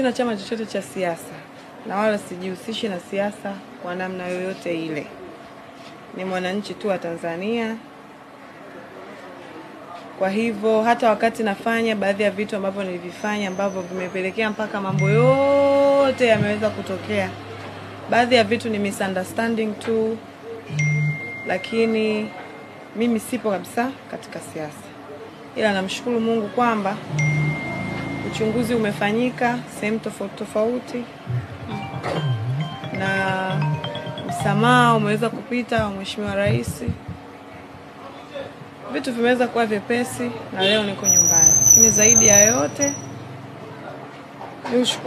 sina chama chochote cha siasa na wala sijihusishi na siasa kwa namna yoyote ile. Ni mwananchi tu wa Tanzania. Kwa hivyo hata wakati nafanya baadhi ya vitu ambavyo nilivifanya ambavyo vimepelekea mpaka mambo yote yameweza kutokea. Baadhi ya vitu ni misunderstanding tu, lakini mimi sipo kabisa katika siasa. Ila namshukuru Mungu kwamba uchunguzi umefanyika sehemu tofauti tofauti na msamaha umeweza kupita wa Mheshimiwa Rais. Vitu vimeweza kuwa vyepesi na leo niko nyumbani. Lakini zaidi ya yote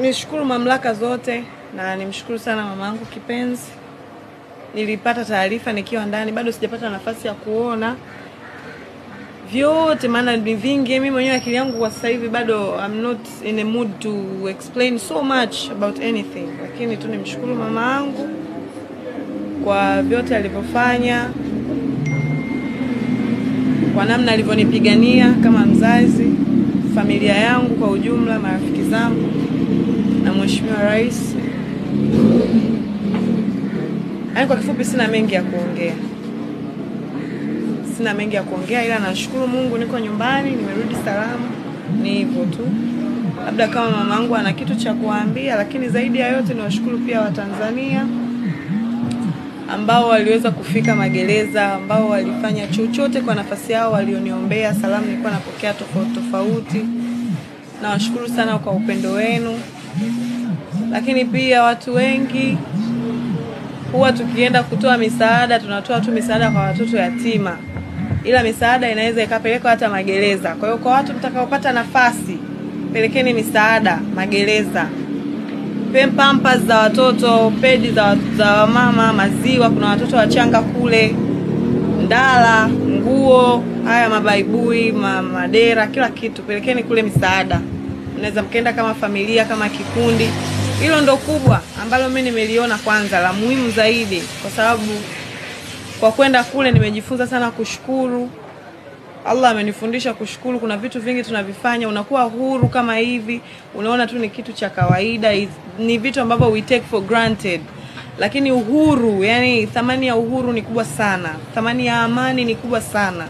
nishukuru mamlaka zote na nimshukuru sana mamangu kipenzi. Nilipata taarifa nikiwa ndani, bado sijapata nafasi ya kuona vyote maana ni vingi. Mimi mwenyewe akili yangu kwa sasa hivi bado I'm not in a mood to explain so much about anything. Lakini tu nimshukuru mamangu kwa vyote alivyofanya, kwa namna alivyonipigania kama mzazi, familia yangu kwa ujumla, marafiki zangu na Mheshimiwa Rais. Kwa kifupi sina mengi ya kuongea. Ila nashukuru Mungu niko nyumbani, nimerudi salama. Ni hivyo tu. Labda kama mamangu ana kitu cha kuambia, lakini zaidi ya yote niwashukuru pia Watanzania ambao waliweza kufika magereza, ambao walifanya chochote kwa nafasi yao, walioniombea salamu nilikuwa napokea tofauti. Nawashukuru sana kwa upendo wenu. Lakini pia watu wengi huwa tukienda kutoa misaada, tunatoa tu misaada kwa watoto yatima. Ila misaada inaweza ikapelekwa hata magereza. Kwa hiyo kwa watu mtakaopata nafasi, pelekeni misaada magereza. Pampers za watoto, pedi za mama, maziwa, kuna watoto wachanga kule, ndala, nguo, haya mabaibui, madera, kila kitu pelekeni kule misaada. Mnaweza mkaenda kama familia, kama kikundi. Hilo ndo kubwa ambalo mimi nimeliona kwanza la muhimu zaidi, kwa sababu kwa kwenda kule nimejifunza sana kushukuru. Allah amenifundisha kushukuru. Kuna vitu vingi tunavifanya unakuwa huru kama hivi, unaona tu ni kitu cha kawaida, ni vitu ambavyo we take for granted. Lakini uhuru, yani thamani ya uhuru ni kubwa sana. Thamani ya amani ni kubwa sana.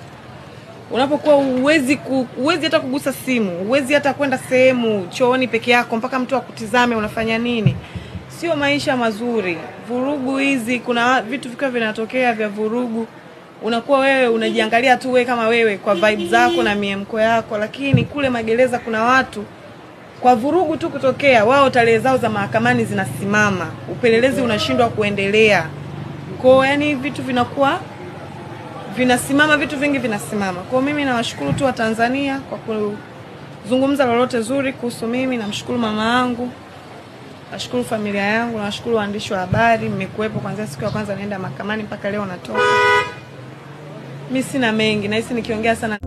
Unapokuwa huwezi hata kugusa simu, huwezi hata kwenda sehemu chooni peke yako mpaka mtu akutizame unafanya nini. Sio maisha mazuri. Vurugu hizi, kuna vitu vikao vinatokea vya vurugu. Unakuwa wewe unajiangalia tu wewe kama wewe kwa vibe zako na miemko yako, lakini kule magereza kuna watu kwa vurugu tu kutokea, wao tarehe zao za mahakamani zinasimama, upelelezi unashindwa kuendelea. Kwa yani vitu vinakuwa vinasimama, vitu vingi vinasimama. Kwa mimi nawashukuru tu wa Tanzania kwa kuzungumza lolote zuri kuhusu mimi. Namshukuru mama yangu, nashukuru familia yangu, nashukuru waandishi wa habari, mmekuepo kuanzia siku ya kwanza naenda mahakamani mpaka leo natoka. Mimi sina mengi, na hisi nikiongea sana